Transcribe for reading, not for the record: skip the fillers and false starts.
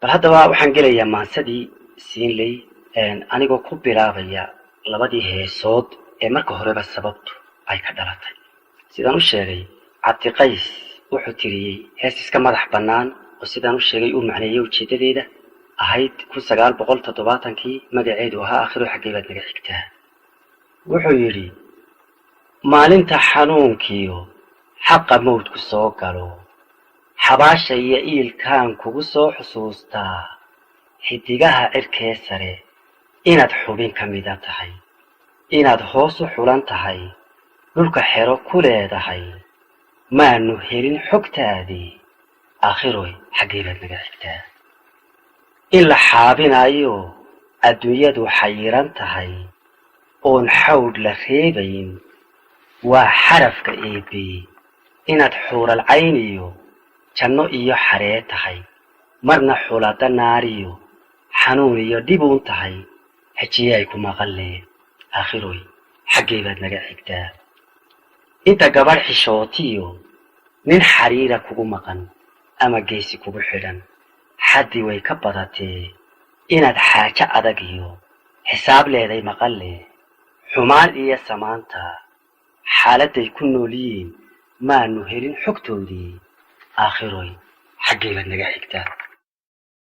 bal haddaba waxaan gelayaa maansadii siinley anigoo ku bilaabaya labadii heesood ee marka horeba sababtu ay ka dhalatay. sidaan u sheegay cabdiqays wuxuu tiriyey hees iska madax bannaan oo sidaan u sheegay uu macneeyey ujeeddadeeda ahayd 1970kii magaceedu ahaa aakhiro xaggee baad naga xigtaa. wuxuu yidhi maalinta xanuunkiyo xaqa mawdku soo galo xabaasha iyo iilkaan kugu soo xusuustaa xidigaha cirkee sare inaad xubin ka mida tahay inaad hoos u xulan tahay dhulka xero ku leedahay maanu helin xogtaadii aakhiroy xaggee baad naga xigtaa. in la xaabinayo adduunyadu xayiran tahay oon xawd la reebayn waa xarafka eebe inaad xuural cayniyo janno iyo xaree tahay marna xulada naariyo xanuun iyo dhibuun tahay xajiyay ku maqalee aakhiroy xaggee baad naga xigtaa. inta gabadh xishootiyo nin xariira kugu maqan ama geesi kugu xidhan xaddi way ka badatee inaad xaajo adag iyo xisaab leeday maqalee xumaan iyo samaanta xaaladday ku nool yihiin maanu helin xogtoodii aakhiroy xaggee baad naga xigtaa.